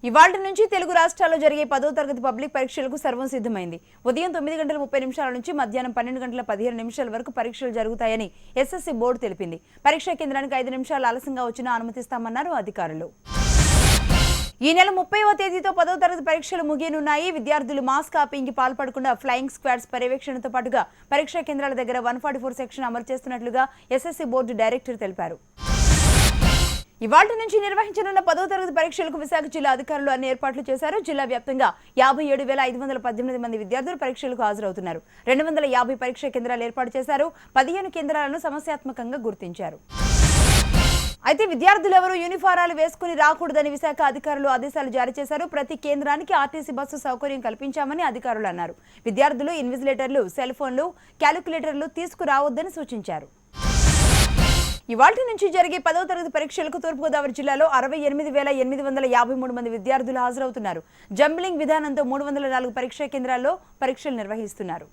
ఇవాళ్టి నుంచి తెలుగు రాష్ట్రాల్లో జరిగే 10వ తరగతి పబ్లిక్ పరీక్షలకు సర్వం సిద్ధమైంది. ఉదయం 9:30 నుంచి మధ్యాహ్నం 12:15 వరకు పరీక్షలు జరుగుతాయని ఎస్ఎస్సీ బోర్డు తెలిపింది. పరీక్షా కేంద్రానికి 5 నిమిషాలు ఆలస్యంగా వచ్చినా అనుమతిస్తామన్నారు అధికారులు. ఈ నెల 30వ తేదీతో 10వ తరగతి పరీక్షలు ముగియనున్నాయి. విద్యార్థులు మాస్ కాపీయింగ్కి పాల్పడకుండా ఫ్లయింగ్ స్క్వాడ్స్ పర్యవేక్షణతో పాటుగా పరీక్షా కేంద్రాల దగ్గర 144 సెక్షన్ అమలు చేస్తున్నట్లుగా ఎస్ఎస్సీ బోర్డు డైరెక్టర్ తెలిపారు. ఇవాళ్టి నుంచి నిర్వహించనున్న 10వ తరగతి పరీక్షలకు విశాఖ జిల్లా అధికారులు అన్ని ఏర్పాట్లు చేశారు. జిల్లా వ్యాప్తంగా 57,518 మంది విద్యార్థులు పరీక్షలకు హాజరవుతున్నారు. 250 పరీక్షా కేంద్రాలు ఏర్పాటు చేశారు. 15 కేంద్రాలను సమస్యాత్మకంగా గుర్తించారు. అయితే విద్యార్థులు ఎవరూ యూనిఫారాలు వేసుకుని రాకూడదని విశాఖ అధికారులు ఆదేశాలు జారీ చేశారు. ప్రతి కేంద్రానికి ఆర్టీసీ బస్సు సౌకర్యం కల్పించామని అధికారులు అన్నారు. విద్యార్థులు ఇన్విజిలేటర్లు, సెల్ ఫోన్లు, క్యాలిక్యులేటర్లు తీసుకురావద్దని సూచించారు. ఇవాళ్టి నుంచి జరిగే 10వ తరగతి పరీక్షలకు తూర్పుగోదావరి జిల్లాలో 68,853 మంది విద్యార్థులు హాజరవుతున్నారు. జంబ్లింగ్ విధానంతో 304 పరీక్షా కేంద్రాల్లో పరీక్షలు నిర్వహిస్తున్నారు.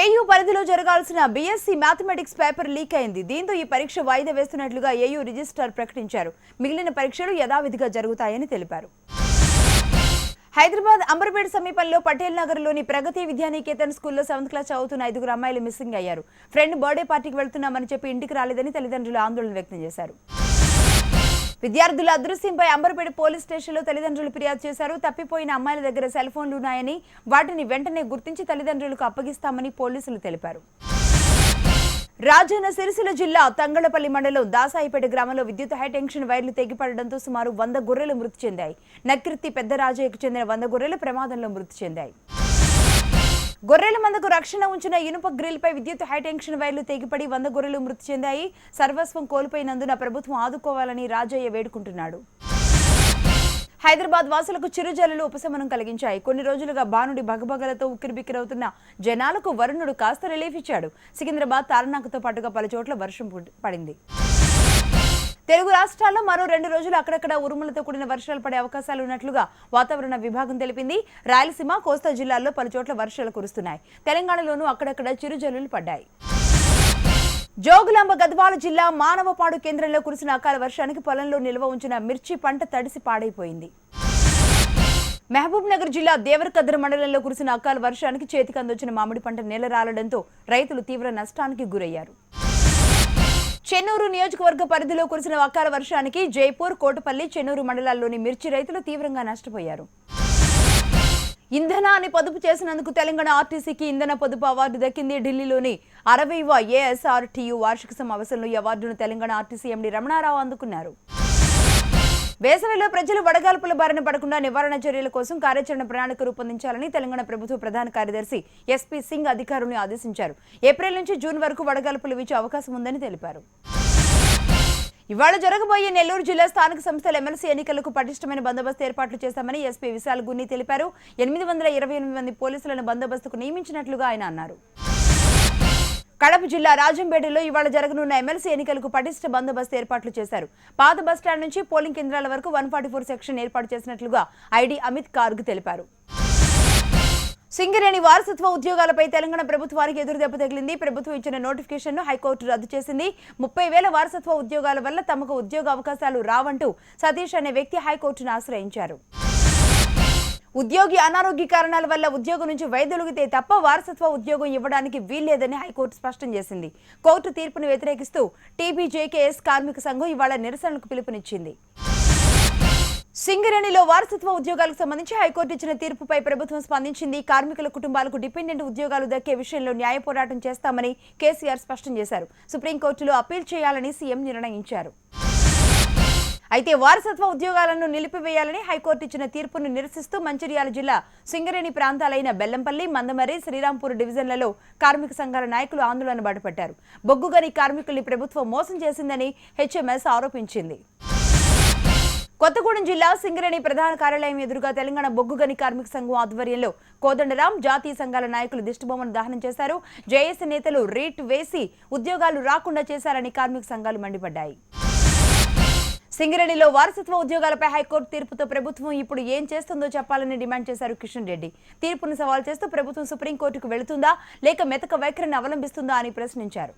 ఏయూ పరిధిలో జరగాల్సిన బీఎస్సీ మ్యాథమెటిక్స్ పేపర్ లీక్ అయింది. దీంతో ఈ పరీక్ష వాయిదా వేస్తున్నట్లుగా ఏయూ రిజిస్ట్రార్ ప్రకటించారు. మిగిలిన పరీక్షలు యథావిధిగా జరుగుతాయని తెలిపారు. హైదరాబాద్ అంబర్పేట సమీపంలో పటేల్ నగర్లోని ప్రగతి విద్యానికేతన్ స్కూల్లో 7th క్లాస్ చదువుతున్న 5 అమ్మాయిలు మిస్సింగ్ అయ్యారు. ఫ్రెండ్ బర్త్డే పార్టీకి వెళ్తున్నామని చెప్పి ఇంటికి రాలేదని తల్లిదండ్రులు ఆందోళన వ్యక్తం చేశారు. విద్యార్థుల అదృశ్యంపై అంబర్పేట పోలీస్ స్టేషన్లో తల్లిదండ్రులు ఫిర్యాదు చేశారు. తప్పిపోయిన అమ్మాయిల దగ్గర సెల్ ఫోన్లు ఉన్నాయని, వాటిని వెంటనే గుర్తించి తల్లిదండ్రులకు అప్పగిస్తామని పోలీసులు తెలిపారు. రాజన్న సిరిసిల్ల జిల్లా తంగళపల్లి మండలం దాసాయిపేట గ్రామంలో విద్యుత్ హైటెన్షన్ వైర్లు తెగిపడడంతో సుమారు 100 గొర్రెలు మృతి చెందాయి. నక్రిత్తి పెద్దరాజయ్యకు చెందిన 100 గొర్రెలు ప్రమాదంలో మృతి చెందాయి. గొర్రెల మందకు రక్షణ ఉంచిన ఇనుప గ్రిల్ పై విద్యుత్ హైటెన్షన్ వైర్లు తెగిపడి 100 గొర్రెలు మృతి చెందాయి. సర్వస్వం కోల్పోయినందున ప్రభుత్వం ఆదుకోవాలని రాజయ్య వేడుకుంటున్నాడు. హైదరాబాద్ వాసులకు చిరుజల్లులు ఉపశమనం కలిగించాయి. కొన్ని రోజులుగా బానుడి భగభగలతో ఉక్కిరిబిక్కిరవుతున్న జనాలకు వరుణుడు కాస్త రిలీఫ్ ఇచ్చాడు. సికింద్రాబాద్, తార్నాకతో పాటుగా పలు చోట్ల వర్షం పడింది. తెలుగు రాష్ట్రాల్లో మరో 2 రోజులు అక్కడక్కడ ఉరుములతో కూడిన వర్షాలు పడే అవకాశాలు ఉన్నట్లుగా వాతావరణ విభాగం తెలిపింది. రాయలసీమ, కోస్తా జిల్లాల్లో పలు చోట్ల వర్షాలు కురుస్తున్నాయి. తెలంగాణలోనూ అక్కడక్కడ చిరుజల్లులు పడ్డాయి. జోగులాంబ గద్వాల జిల్లా మానవపాడు కేంద్రంలో కురిసిన అకాల వర్షానికి పొలంలో నిల్వ ఉంచిన మిర్చి పంట తడిసి పాడైపోయింది. మహబూబ్ నగర్ జిల్లా దేవరకద్ర మండలంలో కురిసిన అకాల వర్షానికి చేతికి అందొచ్చిన మామిడి పంట నేలరాలడంతో రైతులు తీవ్ర నష్టానికి గురయ్యారు. చెన్నూరు నియోజకవర్గ పరిధిలో కురిసిన అకాల వర్షానికి జైపూర్, కోటపల్లి, చెన్నూరు మండలాల్లోని మిర్చి రైతులు తీవ్రంగా నష్టపోయారు. ఇంధనాన్ని పొదుపు చేసినందుకు తెలంగాణ ఆర్టీసీకి ఇంధన పొదుపు అవార్డు దక్కింది. ఢిల్లీలోని 60వ ఏఎస్ఆర్టీయూ వార్షిక సమావేశంలో ఈ అవార్డును తెలంగాణ ఆర్టీసీ ఎండీ రమణారావు అందుకున్నారు. వేసవిలో ప్రజలు వడగాల్పుల బారిన పడకుండా నివారణ చర్యల కోసం కార్యాచరణ ప్రణాళిక రూపొందించాలని తెలంగాణ ప్రభుత్వ ప్రధాన కార్యదర్శి ఎస్పీ సింగ్ అధికారులను ఆదేశించారు. ఏప్రిల్ నుంచి జూన్ వరకు వడగాల్పులు వీచే అవకాశం ఉందని తెలిపారు. ఇవాళ జరగబోయే నెల్లూరు జిల్లా స్థానిక సంస్థల ఎమ్మెల్సీ ఎన్నికలకు పటిష్టమైన బందోబస్తు ఏర్పాట్లు చేశామని ఎస్పీ విశాల్ గున్ని తెలిపారు. 828 మంది పోలీసులను బందోబస్తుకు నియమించినట్లుగా ఆయన అన్నారు. కడప జిల్లా రాజంపేటలో ఇవాళ జరగనున్న ఎమ్మెల్సీ ఎన్నికలకు పటిష్ట బందోబస్తు ఏర్పాట్లు చేశారు. పాత బస్టాండ్ నుంచి పోలింగ్ కేంద్రాల వరకు 144 సెక్షన్ ఏర్పాటు చేసినట్లుగా ఐడి అమిత్ కార్గ్ తెలిపారు. సింగరేణి వారసత్వ ఉద్యోగాలపై తెలంగాణ ప్రభుత్వానికి ఎదురుదెబ్బ తగిలింది. ప్రభుత్వం ఇచ్చిన నోటిఫికేషన్ను హైకోర్టు రద్దు చేసింది. 30,000 వారసత్వ ఉద్యోగాల వల్ల తమకు ఉద్యోగ అవకాశాలు రావంటూ సతీష్ అనే వ్యక్తి హైకోర్టును ఆశ్రయించారు. ఉద్యోగి అనారోగ్య కారణాల వల్ల ఉద్యోగం నుంచి వైదొలిగితే తప్ప వారసత్వ ఉద్యోగం ఇవ్వడానికి వీల్లేదని హైకోర్టు స్పష్టం చేసింది. కోర్టు తీర్పును వ్యతిరేకిస్తూ టీబీజేకేఎస్ కార్మిక సంఘం ఇవాళ నిరసనలకు పిలుపునిచ్చింది. సింగరేణిలో వారసత్వ ఉద్యోగాలకు సంబంధించి హైకోర్టు ఇచ్చిన తీర్పుపై ప్రభుత్వం స్పందించింది. కార్మికుల కుటుంబాలకు డిపెండెంట్ ఉద్యోగాలు దక్కే విషయంలో న్యాయ పోరాటం చేస్తామని కేసీఆర్ స్పష్టం చేశారు. సుప్రీంకోర్టులో అప్పీల్ చేయాలని సీఎం నిర్ణయించారు. అయితే వారసత్వ ఉద్యోగాలను నిలిపివేయాలని హైకోర్టు ఇచ్చిన తీర్పును నిరసిస్తూ మంచిర్యాల జిల్లా సింగరేణి ప్రాంతాలైన బెల్లంపల్లి, మందమరి, శ్రీరాంపూర్ డివిజన్లలో కార్మిక సంఘాల నాయకులు ఆందోళన బాటపట్టారు. బొగ్గుగని కార్మికుల్ని ప్రభుత్వం మోసం చేసిందని హెచ్ఎంఎస్ ఆరోపించింది. కొత్తగూడెం జిల్లా సింగరేణి ప్రధాన కార్యాలయం ఎదురుగా తెలంగాణ బొగ్గుగని కార్మిక సంఘం ఆధ్వర్యంలో కోదండరాం, జాతీయ సంఘాల నాయకులు దిష్టిబొమ్మను దహనం చేశారు. జేఏసీ నేతలు రీట్ వేసి ఉద్యోగాలు రాకుండా చేశారని కార్మిక సంఘాలు మండిపడ్డాయి. సింగరేణిలో వారసత్వ ఉద్యోగాలపై హైకోర్టు తీర్పుతో ప్రభుత్వం ఇప్పుడు ఏం చేస్తుందో చెప్పాలని డిమాండ్ చేశారు కిషన్ రెడ్డి. తీర్పును సవాల్ చేస్తూ ప్రభుత్వం సుప్రీంకోర్టుకు వెళుతుందా లేక మెతక వైఖరిని అవలంబిస్తుందా అని ప్రశ్నించారు.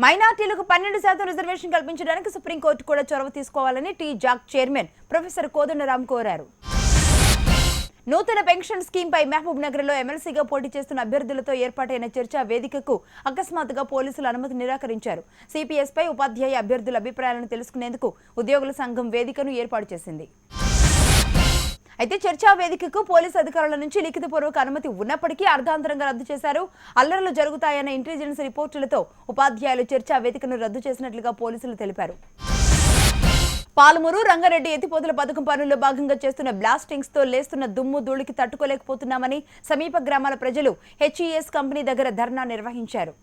మైనార్టీలకు 12% రిజర్వేషన్ కల్పించడానికి సుప్రీంకోర్టు కూడా చొరవ తీసుకోవాలని T JAC chairman professor Kodandaram కోరారు. నూతన పెన్షన్ స్కీమ్ పై మహబూబ్ నగర్ లో ఎమ్మెల్సీగా పోటీ చేస్తున్న అభ్యర్థులతో ఏర్పాటైన చర్చా వేదికకు అకస్మాత్తుగా పోలీసులు అనుమతి నిరాకరించారు. సిపిఎస్ పై ఉపాధ్యాయ అభ్యర్థుల అభిప్రాయాలను తెలుసుకునేందుకు ఉద్యోగుల సంఘం వేదికను ఏర్పాటు చేసింది. అయితే చర్చా వేదికకు పోలీసు అధికారుల నుంచి లిఖితపూర్వక అనుమతి ఉన్నప్పటికీ అర్ధాంతరంగా రద్దు చేశారు. అల్లర్లు జరుగుతాయన్న ఇంటెలిజెన్స్ రిపోర్టులతో ఉపాధ్యాయులు చర్చా వేదికను రద్దు చేసినట్లుగా పోలీసులు తెలిపారు. పాలమూరు రంగారెడ్డి ఎత్తిపోతల పథకం పనుల్లో భాగంగా చేస్తున్న బ్లాస్టింగ్స్ తో లేస్తున్న దుమ్ము ధూళికి తట్టుకోలేకపోతున్నామని సమీప గ్రామాల ప్రజలు హెచ్ఈఎస్ కంపెనీ దగ్గర ధర్నా నిర్వహించారు.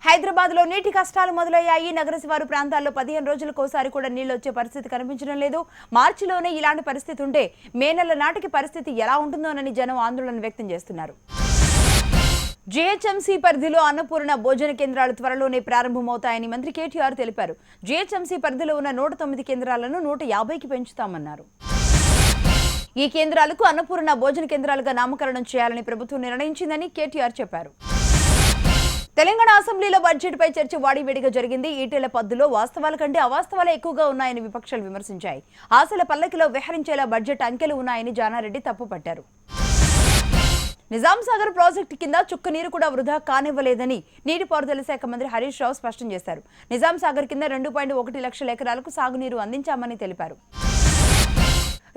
హైదరాబాద్ లో నీటి కష్టాలు మొదలయ్యాయి. నగర శివారు ప్రాంతాల్లో 15 రోజులకోసారి కూడా నీళ్లు వచ్చే పరిస్థితి కనిపించడం లేదు. మార్చిలోనే ఇలాంటి పరిస్థితి ఉంటే మే నెల నాటికి పరిస్థితి ఎలా ఉంటుందోనని జనం ఆందోళన వ్యక్తం చేస్తున్నారు. జీహెచ్ఎంసీ పరిధిలో అన్నపూర్ణ భోజన కేంద్రాలు త్వరలోనే ప్రారంభమవుతాయని మంత్రి కేటీఆర్ తెలిపారు. జీహెచ్ఎంసీ పరిధిలో ఉన్న 109 కేంద్రాలను 150కి పెంచుతామన్నారు. ఈ కేంద్రాలకు అన్నపూర్ణ భోజన కేంద్రాలుగా నామకరణం చేయాలని ప్రభుత్వం నిర్ణయించిందని కేటీఆర్ చెప్పారు. తెలంగాణ అసెంబ్లీలో బడ్జెట్ పై చర్చ వాడివేడిగా జరిగింది. ఈటెల పద్దులో వాస్తవాల కంటే అవాస్తవాలే ఎక్కువగా ఉన్నాయని విపక్షాలు విమర్శించాయి. ఆశల పల్లకిలో విహరించేలా బడ్జెట్ అంకెలు ఉన్నాయని జానారెడ్డి తప్పుపట్టారు. నిజాం సాగర్ ప్రాజెక్టు కింద చుక్క నీరు కూడా వృధా కానివ్వలేదని నీటిపారుదల శాఖ మంత్రి హరీష్ రావు స్పష్టం చేశారు. నిజాం సాగర్ కింద 2.1 లక్షల ఎకరాలకు సాగునీరు అందించామని తెలిపారు.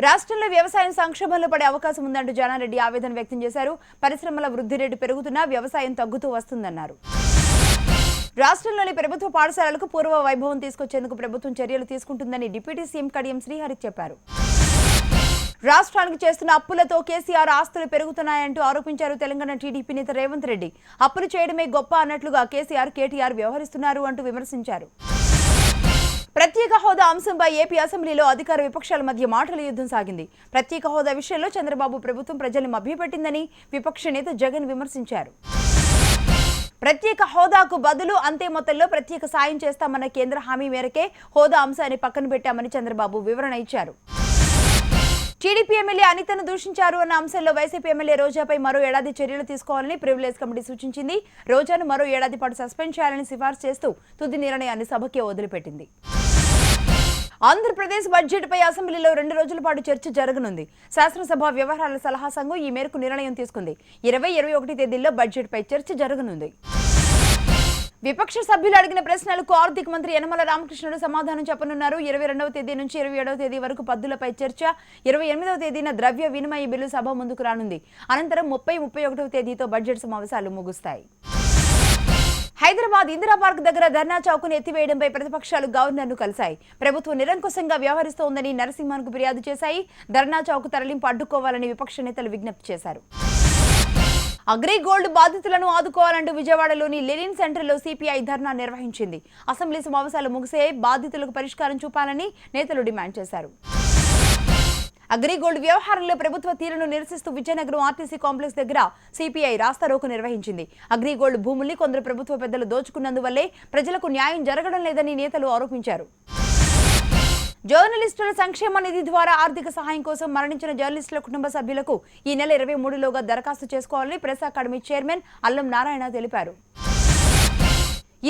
రాష్ట్రంలో వ్యవసాయం సంక్షోభంలో పడే అవకాశం ఉందంటూ జానారెడ్డి ఆవేదన వ్యక్తం చేశారు. పరిశ్రమల వృద్ధి రేటు పెరుగుతున్నా వ్యవసాయం తగ్గుతూ వస్తుందన్నారు. రాష్ట్రంలోని ప్రభుత్వ పాఠశాలలకు పూర్వ వైభవం తీసుకొచ్చేందుకు ప్రభుత్వం చర్యలు తీసుకుంటుందని డిప్యూటీ సీఎం కడియం శ్రీహరి చెప్పారు. రాష్ట్రానికి చేస్తున్న అప్పులతో కేసీఆర్ ఆస్తులు పెరుగుతున్నాయంటూ ఆరోపించారు. తెలంగాణ టీడీపీ నేత రేవంత్ రెడ్డి అప్పులు చేయడమే గొప్ప అన్నట్లుగా కేటీఆర్ వ్యవహరిస్తున్నారు అంటూ విమర్శించారు. ప్రత్యేక హోదా అంశంపై ఏపీ అసెంబ్లీలో అధికార విపక్షాల మధ్య మాటల యుద్ధం సాగింది. ప్రత్యేక హోదా విషయంలో చంద్రబాబు ప్రభుత్వం ప్రజల్ని మభ్యపెట్టిందని విపక్ష నేత జగన్ విమర్శించారు. ప్రత్యేక హోదాకు బదులు అంతే మొత్తంలో ప్రత్యేక సాయం చేస్తామన్న కేంద్ర హామీ మేరకే హోదా అంశాన్ని పక్కన పెట్టామని చంద్రబాబు వివరణ ఇచ్చారు. టీడీపీ ఎమ్మెల్యే అనితను దూషించారు అన్న అంశంలో వైసీపీ ఎమ్మెల్యే రోజాపై మరో ఏడాది చర్యలు తీసుకోవాలని ప్రివిలేజ్ కమిటీ సూచించింది. రోజాను మరో ఏడాది పాటు సస్పెండ్ చేయాలని సిఫార్సు చేస్తూ తుది నిర్ణయాన్ని సభకే వదిలిపెట్టింది. ఆంధ్రప్రదేశ్ బడ్జెట్ పై అసెంబ్లీలో 2 రోజుల పాటు చర్చ జరగనుంది. శాసనసభ వ్యవహారాల సలహా సంఘం ఈ మేరకు నిర్ణయం తీసుకుంది. 20-21 తేదీల్లో బడ్జెట్ పై చర్చ జరగనుంది. విపక్ష సభ్యులు అడిగిన ప్రశ్నలకు ఆర్థిక మంత్రి యనమల రామకృష్ణుడు సమాధానం చెప్పనున్నారు. 22వ తేదీ నుంచి 27వ తేదీ వరకు పద్దులపై చర్చ, 28వ తేదీన ద్రవ్య వినిమయ బిల్లు సభ ముందుకు రానుంది. అనంతరం 30-31వ తేదీతో బడ్జెట్ సమావేశాలు ముగుస్తాయి. హైదరాబాద్ ఇందిరా పార్క్ దగ్గర ధర్నా చౌక్ను ఎత్తివేయడంపై ప్రతిపక్షాలు గవర్నర్ను కలిశాయి. ప్రభుత్వం నిరంకుశంగా వ్యవహరిస్తోందని నరసింహన్కు ఫిర్యాదు చేశాయి. ధర్నా చౌక్ తరలింపు అడ్డుకోవాలని విపక్ష నేతలు విజ్ఞప్తి చేశారు. అగ్రిగోల్డ్ బాధితులను ఆదుకోవాలంటూ విజయవాడలోని లెనిన్ సెంటర్లో సిపిఐ ధర్నా నిర్వహించింది. అసెంబ్లీ సమావేశాలు ముగిసే బాధితులకు పరిష్కారం చూపాలని నేతలు డిమాండ్ చేశారు. అగ్రిగోల్డ్ వ్యవహారంలో ప్రభుత్వ తీరును నిరసిస్తూ విజయనగరం ఆర్టీసీ కాంప్లెక్స్ దగ్గర సిపిఐ రాస్తారోకో నిర్వహించింది. అగ్రిగోల్డ్ భూముల్ని కొందరు ప్రభుత్వ పెద్దలు దోచుకున్నందువల్లే ప్రజలకు న్యాయం జరగడం లేదని నేతలు ఆరోపించారు. జర్నలిస్టుల సంక్షేమ నిధి ద్వారా ఆర్థిక సహాయం కోసం మరణించిన జర్నలిస్టుల కుటుంబ సభ్యులకు ఈ నెల 23లోగా దరఖాస్తు చేసుకోవాలని ప్రెస్ అకాడమీ చైర్మన్ అల్లం నారాయణ తెలిపారు.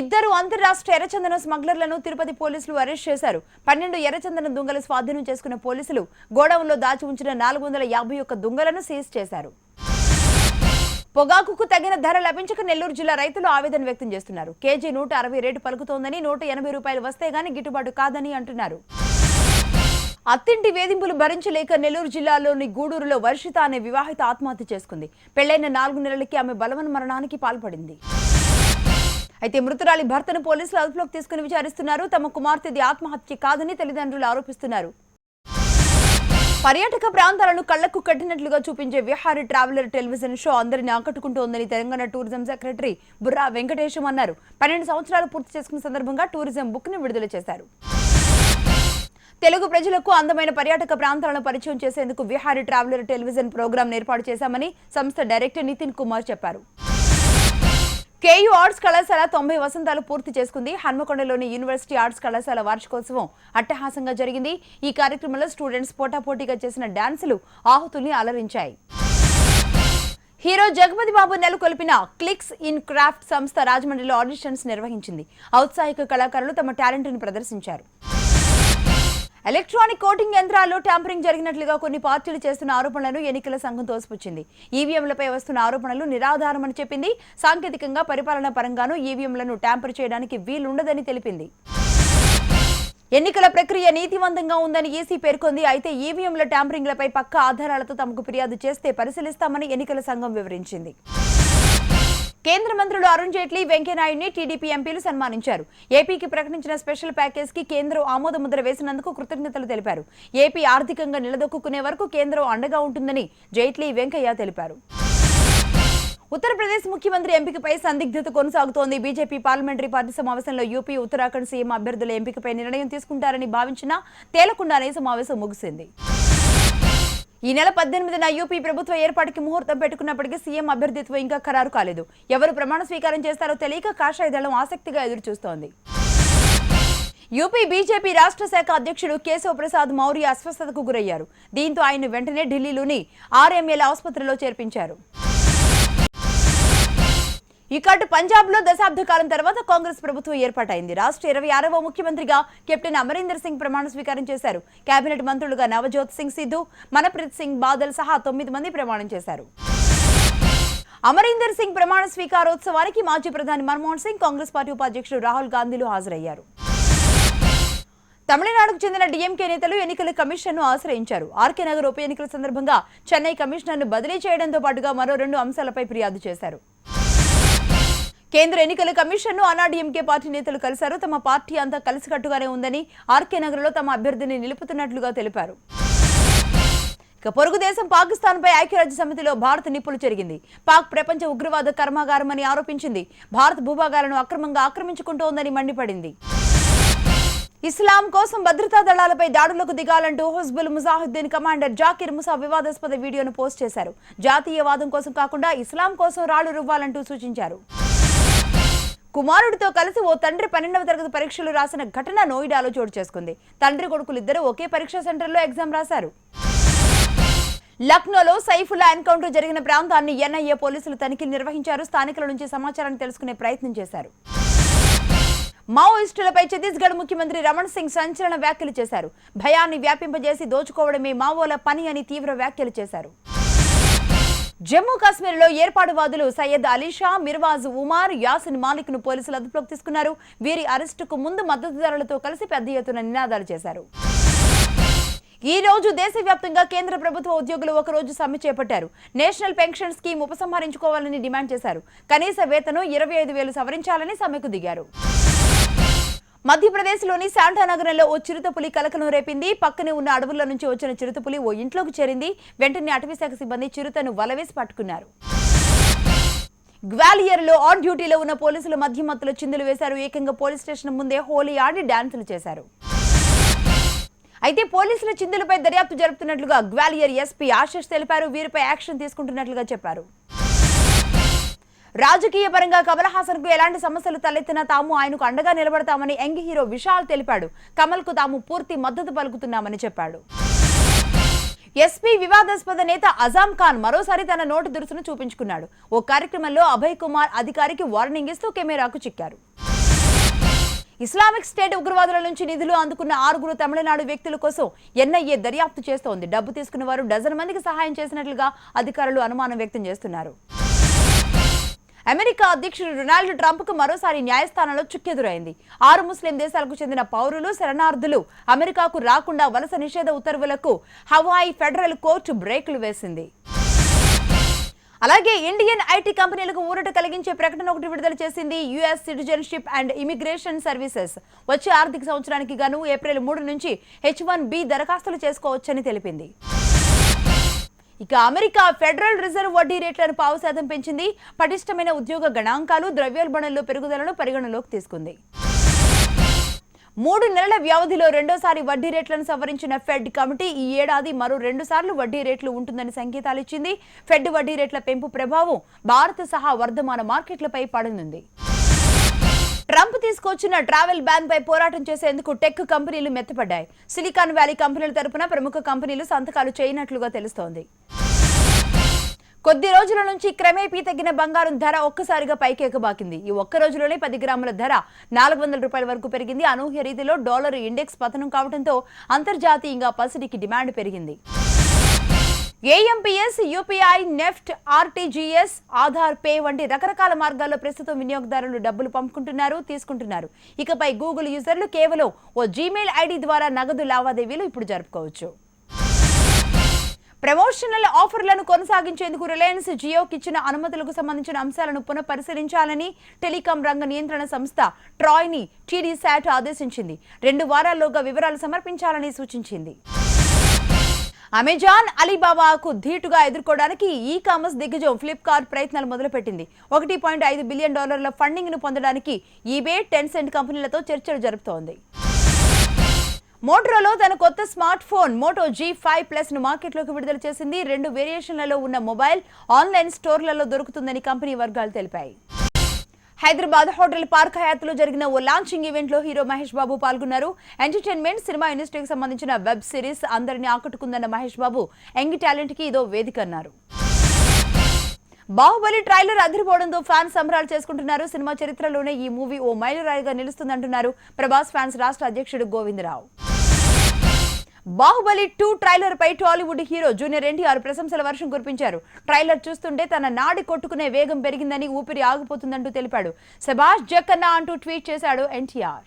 2 అంతర్రాష్ట్ర ఎర్రచందనం స్మగ్లర్లను తిరుపతి పోలీసులు అరెస్ట్ చేశారు. 12 ఎర్రచందనం దుంగలు స్వాధీనం చేసుకున్న పోలీసులు గోడౌన్లో దాచి ఉంచిన 451 దుంగలను సీజ్ చేశారు. పొగాకుకు తగిన ధర లభించక నెల్లూరు జిల్లా రైతులు ఆవేదన వ్యక్తం చేస్తున్నారు. కేజీ 160 రేటు పలుకుతోందని, 180 రూపాయలు వస్తే గానీ గిట్టుబాటు కాదని అంటున్నారు. అత్తింటి వేధింపులు భరించలేక నెల్లూరు జిల్లాలోని గూడూరులో వర్షిత అనే వివాహిత ఆత్మహత్య చేసుకుంది. పెళ్లైన 4 నెలలకి ఆమె బలవన్ మరణానికి పాల్పడింది. అయితే మృతురాలి భర్తను పోలీసులు అదుపులోకి తీసుకుని విచారిస్తున్నారు. తమ కుమార్తెది ఆత్మహత్య కాదని తల్లిదండ్రులు ఆరోపిస్తున్నారు. పర్యాటక ప్రాంతాలను కళ్లకు కట్టినట్లుగా చూపించే విహారీ ట్రావెలర్ టెలివిజన్ షో అందరిని ఆకట్టుకుంటోందని తెలంగాణ టూరిజం సెక్రటరీ బుర్రా వెంకటేశం అన్నారు. 12 సంవత్సరాలు పూర్తి చేసుకున్న సందర్భంగా టూరిజం బుక్ ని విడుదల చేశారు. తెలుగు ప్రజలకు అందమైన పర్యాటక ప్రాంతాలను పరిచయం చేసేందుకు విహారీ ట్రావెలర్ టెలివిజన్ ప్రోగ్రాం ఏర్పాటు చేశామని సంస్థ డైరెక్టర్ నితిన్ కుమార్ చెప్పారు. కేయూ ఆర్ట్స్ కళాశాల 90 వసంతాలు పూర్తి చేసుకుంది. హన్మకొండలోని యూనివర్సిటీ ఆర్ట్స్ కళాశాల వార్షికోత్సవం అట్టహాసంగా జరిగింది. ఈ కార్యక్రమంలో స్టూడెంట్స్ పోటాపోటీగా చేసిన డాన్సులు ఆహుతుల్ని అలరించాయి. హీరో జగపతి బాబు నెలకొల్పిన క్లిక్స్ ఇన్ క్రాఫ్ట్ సంస్థ రాజమండ్రిలో ఆడిషన్స్ నిర్వహించింది. ఔత్సాహిక కళాకారులు తమ టాలెంట్ను ప్రదర్శించారు. ఎలక్ట్రానిక్ ఓటింగ్ యంత్రాల్లో ట్యాంపరింగ్ జరిగినట్లుగా కొన్ని పార్టీలు చేస్తున్న ఆరోపణలను ఎన్నికల సంఘం తోసిపుచ్చింది. ఈవీఎంలపై వస్తున్న ఆరోపణలు నిరాధారమని చెప్పింది. సాంకేతికంగా పరిపాలనా పరంగానూ ఈవీఎంలను ట్యాంపర్ చేయడానికి వీలుండదని తెలిపింది. ఎన్నికల ప్రక్రియ నీతివంతంగా ఉందని ఈసీ పేర్కొంది. అయితే ఈవీఎంల ట్యాంపరింగ్లపై పక్కా ఆధారాలతో తమకు ఫిర్యాదు చేస్తే పరిశీలిస్తామని ఎన్నికల సంఘం వివరించింది. కేంద్ర మంత్రులు అరుణ్ జైట్లీ, వెంకయ్యనాయుడిని టీడీపీ ఎంపీలు సన్మానించారు. ఏపీకి ప్రకటించిన స్పెషల్ ప్యాకేజ్ కి కేంద్రం ఆమోదముద్ర వేసినందుకు కృతజ్ఞతలు తెలిపారు. ఏపీ ఆర్థికంగా నిలదొక్కునే వరకు కేంద్రం అండగా ఉంటుందని జైట్లీ, వెంకయ్య తెలిపారు. ఉత్తరప్రదేశ్ ముఖ్యమంత్రి ఎంపికపై సందిగ్ధత కొనసాగుతోంది. బీజేపీ పార్లమెంటరీ పార్టీ సమావేశంలో యూపీ, ఉత్తరాఖండ్ సీఎం అభ్యర్థుల ఎంపికపై నిర్ణయం తీసుకుంటారని భావించినా తేలకుండానే సమావేశం ముగిసింది. ఈ నెల 18న యూపీ ప్రభుత్వ ఏర్పాటుకి ముహూర్తం పెట్టుకున్నప్పటికీ సీఎం అభ్యర్థిత్వం ఇంకా ఖరారు కాలేదు. ఎవరు ప్రమాణ స్వీకారం చేస్తారో తెలియక కాషాయ దళం ఆసక్తిగా ఎదురుచూస్తోంది. యూపీ బీజేపీ రాష్ట్ర శాఖ అధ్యక్షుడు కేశవ్ ప్రసాద్ మౌర్య అస్వస్థతకు గురయ్యారు. దీంతో ఆయన వెంటనే ఢిల్లీలోని ఆర్ఎంఎల్ ఆసుపత్రిలో చేర్పించారు. ఇకటు పంజాబ్లో దశాబ్ద కాలం తర్వాత కాంగ్రెస్ ప్రభుత్వం ఏర్పాటైంది. రాష్ట్ర 26వ ముఖ్యమంత్రిగా కెప్టెన్ అమరీందర్ సింగ్ ప్రమాణ స్వీకారం చేశారు. కేబినెట్ మంత్రులుగా నవజోత్ సింగ్ సిద్ధు, మనప్రీత్ సింగ్ బాదల్ సహా 9 మంది ప్రమాణం చేశారు. అమరీందర్ సింగ్ ప్రమాణ స్వీకారోత్సవానికి మాజీ ప్రధాని మన్మోహన్ సింగ్, కాంగ్రెస్ పార్టీ ఉపాధ్యక్షుడు రాహుల్ గాంధీలు హాజరయ్యారు. తమిళనాడుకు చెందిన డీఎంకే నేతలు ఎన్నికల కమిషన్ను ఆశ్రయించారు. ఆర్కే నగర్ ఉప ఎన్నికల సందర్భంగా చెన్నై కమిషనర్ను బదిలీ చేయడంతో పాటుగా మరో 2 అంశాలపై ఫిర్యాదు చేశారు. కేంద్ర ఎన్నికల కమిషన్ను అన్నాడీఎంకే పార్టీ నేతలు కలిశారు. తమ పార్టీ అంతా కలిసికట్టుగానే ఉందని, ఆర్కే నగర్లో తమ అభ్యర్థిని నిలుపుతున్నట్లుగా తెలిపారు. ఇక పొరుగు దేశం పాకిస్తాన్పై ఐక్యరాజ్య సమితిలో భారత్ నిప్పులు చెరిగింది. పాక్ ప్రపంచ ఉగ్రవాద కర్మాగారమని ఆరోపించింది. భారత్ భూభాగాలను అక్రమంగా ఆక్రమించుకుంటోందని మండిపడింది. ఇస్లాం కోసం భద్రతా దళాలపై దాడులకు దిగాలంటూ హిజ్బుల్ ముజాహిద్దీన్ కమాండర్ జాకిర్ ముసా వివాదాస్పద వీడియోను పోస్ట్ చేశారు. జాతీయవాదం కోసం కాకుండా ఇస్లాం కోసం రాళ్లు రువ్వాలంటూ సూచించారు. కుమారుడితో కలిసి ఓ తండ్రి 12వ తరగతి పరీక్షలు రాసిన ఘటన నోయిడాలో చోటు చేసుకుంది. తండ్రి కొడుకులిద్దరూ ఒకే పరీక్షా సెంటర్లో ఎగ్జామ్ రాశారు. లక్నోలో సైఫుల్లా ఎన్కౌంటర్ జరిగిన ప్రాంతాన్ని ఎన్ఐఏ పోలీసులు తనిఖీలు నిర్వహించారు. స్థానికుల నుంచి సమాచారాన్ని తెలుసుకునే ప్రయత్నం చేశారు. మావోయిస్టులపై ఛత్తీస్గఢ్ ముఖ్యమంత్రి రమణ్ సింగ్ సంచలన వ్యాఖ్యలు చేశారు. భయాన్ని వ్యాపింపజేసి దోచుకోవడమే మావోల పని అని తీవ్ర వ్యాఖ్యలు చేశారు. జమ్మూ కాశ్మీర్లో ఏర్పాటువాదులు సయ్యద్ అలీషా, మిర్వాజ్ ఉమార్, యాసిన్ మాలిక్ ను పోలీసులు అదుపులోకి తీసుకున్నారు. వీరి అరెస్టుకు ముందు మద్దతుదారులతో కలిసి పెద్ద ఎత్తున నినాదాలు చేశారు. ఈ రోజు దేశవ్యాప్తంగా కేంద్ర ప్రభుత్వ ఉద్యోగులు ఒక రోజు సమ్మె చేపట్టారు. నేషనల్ పెన్షన్ స్కీమ్ ఉపసంహరించుకోవాలని డిమాండ్ చేశారు. కనీస వేతనం 25,000 సవరించాలని సమ్మెకు దిగారు. మధ్యప్రదేశ్లోని శాంటా నగరంలో ఓ చిరుతపులి కలకలం రేపింది. పక్కనే ఉన్న అడవుల్లో నుంచి వచ్చిన చిరుతపులి ఓ ఇంట్లోకి చేరింది. వెంటనే అటవీశాఖ సిబ్బంది చిరుతను వలవేసి పట్టుకున్నారు. గ్వాలియర్లో ఆన్ డ్యూటీలో ఉన్న పోలీసులు మధ్యమత్తులో చిందులు వేశారు. ఏకంగా పోలీస్ స్టేషన్ ముందే హోలీ ఆడి డాన్సులు చేశారు. అయితే పోలీసుల చిందులపై దర్యాప్తు జరుపుతున్నట్లుగా గ్వాలియర్ ఎస్పీ ఆశిష్ తెలిపారు. వీరిపై యాక్షన్ తీసుకుంటున్నట్లుగా చెప్పారు. రాజకీయ పరంగా కమల్ హాసన్ కు ఎలాంటి సమస్యలు తలెత్తినా తాము ఆయనకు అండగా నిలబడతామని యంగ్ హీరో విశాల్ తెలిపాడు. కమల్ కు తాము పూర్తి మద్దతు పలుకుతున్నామని చెప్పాడు. ఎస్పీ వివాదాస్పద నేత అజాం ఖాన్ మరోసారి తన నోటు దురుసును చూపించుకున్నాడు. ఓ కార్యక్రమంలో అభయ్ కుమార్ అధికారికి వార్నింగ్ ఇస్తూ కెమెరాకు చిక్కారు. ఇస్లామిక్ స్టేట్ ఉగ్రవాదుల నుంచి నిధులు అందుకున్న 6 తమిళనాడు వ్యక్తుల కోసం ఎన్ఐఏ దర్యాప్తు చేస్తోంది. డబ్బు తీసుకున్న వారు డజన్ మందికి సహాయం చేసినట్లుగా అధికారులు అనుమానం వ్యక్తం చేస్తున్నారు. అమెరికా అధ్యక్షుడు డొనాల్డ్ ట్రంప్ కు మరోసారి న్యాయస్థానంలో చుక్కెదురైంది. 6 ముస్లిం దేశాలకు చెందిన పౌరులు, శరణార్థులు అమెరికాకు రాకుండా వలస నిషేధ ఉత్తర్వులకు హవాయి ఫెడరల్ కోర్టు బ్రేకులు వేసింది. అలాగే ఇండియన్ ఐటీ కంపెనీలకు ఊరట కలిగించే ప్రకటన ఒకటి విడుదల చేసింది. US citizenship and immigration services వచ్చే ఆర్థిక సంవత్సరానికి గాను ఏప్రిల్ 3 నుంచి H1B దరఖాస్తులు చేసుకోవచ్చని తెలిపింది. ఇక అమెరికా ఫెడరల్ రిజర్వ్ వడ్డీ రేట్లను 0.5% పెంచింది. పటిష్టమైన ఉద్యోగ గణాంకాలు, ద్రవ్యోల్బణంలో పెరుగుదలను పరిగణలోకి తీసుకుంది. 3 నెలల వ్యవధిలో రెండోసారి వడ్డీ రేట్లను సవరించిన ఫెడ్ కమిటీ ఈ ఏడాది మరో 2 సార్లు వడ్డీ రేట్లు ఉంటుందని సంకేతాలు ఇచ్చింది. ఫెడ్ వడ్డీ రేట్ల పెంపు ప్రభావం భారత్ సహా వర్ధమాన మార్కెట్లపై పడనుంది. ట్రంప్ తీసుకొచ్చిన ట్రావెల్ బ్యాన్ పై పోరాటం చేసేందుకు టెక్ కంపెనీలు మెత్తపడ్డాయి. సిలికాన్ వ్యాలీ కంపెనీల తరపున ప్రముఖ కంపెనీలు సంతకాలు చేయనట్లుగా తెలుస్తోంది. కొద్ది రోజుల నుంచి క్రమేపీ తగ్గిన బంగారం ధర ఒక్కసారిగా పైకెక్కబాకింది. ఈ ఒక్క రోజులోనే 10 గ్రాముల ధర 400 రూపాయల వరకు పెరిగింది. అనూహ్య రీతిలో డాలర్ ఇండెక్స్ పతనం కావడంతో అంతర్జాతీయంగా పసిడికి డిమాండ్ పెరిగింది. IMPS, UPI, NEFT, RTGS, Aadhaar pay వంటి రకరకాల మార్గాల్లో ప్రస్తుతం వినియోగదారులు డబ్బులు పంపుకుంటున్నారు, తీసుకుంటున్నారు. ఇకపై గూగుల్ యూజర్లు కేవలం ఓ జీమెయిల్ ఐడి ద్వారా నగదు లావాదేవీలు ఇప్పుడు జరుపుకోవచ్చు. ప్రమోషనల్ ఆఫర్లను కొనసాగించేందుకు రిలయన్స్ జియోకి ఇచ్చిన అనుమతులకు సంబంధించిన అంశాలను పునఃపరిశీలించాలని టెలికాం రంగ నియంత్రణ సంస్థ ట్రాయ్ని టీడీశాట్ ఆదేశించింది. 2 వారాల్లోగా వివరాలు సమర్పించాలని సూచించింది. అమెజాన్, అలీబాబాకు ధీటుగా ఎదుర్కోవడానికి ఈ కామర్స్ దిగ్గజం ఫ్లిప్కార్ట్ ప్రయత్నాలు మొదలుపెట్టింది. $1.5 బిలియన్ ఫండింగ్ ను పొందడానికి ఈబే, టెన్సెంట్ కంపెనీలతో చర్చలు జరుపుతోంది. మోటరోలా తన కొత్త స్మార్ట్ ఫోన్ మోటో G5+ ను మార్కెట్లోకి విడుదల చేసింది. 2 వేరియేషన్లలో ఉన్న మొబైల్ ఆన్లైన్ స్టోర్లలో దొరుకుతుందని కంపెనీ వర్గాలు తెలిపాయి. హైదరాబాద్ హోటల్ పార్క్ హయాత్లో జరిగిన ఓ లాంచింగ్ ఈవెంట్ లో హీరో మహేష్ బాబు పాల్గొన్నారు. ఎంటర్టైన్మెంట్, సినిమా ఇండస్ట్రీకి సంబంధించిన వెబ్ సిరీస్ అందరినీ ఆకట్టుకుందన్న మహేష్ బాబు యంగ్ టాలెంట్ కి ఇదో వేదిక అన్నారు. బాహుబలి ట్రైలర్ అదిరిపోవడంతో ఫ్యాన్స్ సంబరాలు చేసుకుంటున్నారు. సినిమా చరిత్రలోనే ఈ మూవీ ఓ మైలురాయిగా నిలుస్తుందంటున్నారు ప్రభాస్ ఫ్యాన్స్ రాష్ట్ర అధ్యక్షుడు గోవిందరావు. బాహుబలి 2 ట్రైలర్ పై టాలీవుడ్ హీరో జూనియర్ ఎన్టీఆర్ ప్రశంసల వర్షం కురిపించారు. ట్రైలర్ చూస్తుంటే తన నాడి కొట్టుకునే వేగం పెరిగిందని, ఊపిరి ఆగిపోతుందంటూ తెలిపాడు. శభాష్ జక్కన్న అంటూ ట్వీట్ చేశాడు ఎన్టీఆర్.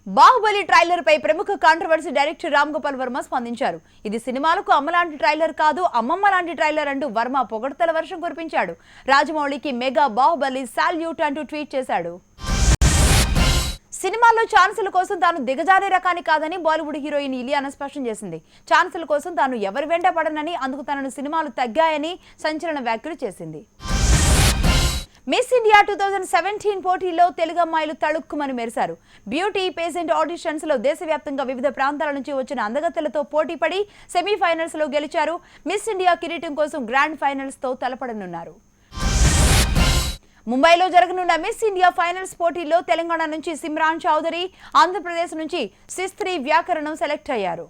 బాహుబలి ట్రైలర్ పై ప్రముఖ కాంట్రవర్సీ డైరెక్టర్ రామ్ గోపాల్ వర్మ స్పందించారు. ఇది సినిమాలకు అమ్మలాంటి ట్రైలర్ కాదు, అమ్మమ్మ లాంటి ట్రైలర్ అంటూ వర్మ పొగడ్తల వర్షం కురిపించాడు. రాజమౌళికి మెగా బాహుబలి సాల్యూట్ అంటూ ట్వీట్ చేశాడు. సినిమాల్లో ఛాన్సుల కోసం తాను దిగజారే రకాన్ని కాదని బాలీవుడ్ హీరోయిన్ ఇలియానా స్పష్టం చేసింది. ఛాన్సుల కోసం తాను ఎవరి వెంట పడనని, అందుకు తనను సినిమాలు తగ్గాయని సంచలన వ్యాఖ్యలు చేసింది. మిస్ ఇండియా 2017 పోటీల్లో తెలుగు అమ్మాయిలు తళుక్కుమని మెరిశారు. బ్యూటీ పేజెంట్ ఆడిషన్స్ లో దేశవ్యాప్తంగా వివిధ ప్రాంతాల నుంచి వచ్చిన అందగత్తెలతో పోటీపడి సెమీఫైనల్స్ లో గెలిచారు. మిస్ ఇండియా కిరీటం కోసం గ్రాండ్ ఫైనల్స్ తో తలపడనున్నారు. ముంబైలో జరగనున్న మిస్ ఇండియా ఫైనల్స్ పోటీల్లో తెలంగాణ నుంచి సిమ్రాన్ చౌదరి, ఆంధ్రప్రదేశ్ నుంచి సిస్త్రీ వ్యాకరణం సెలెక్ట్ అయ్యారు.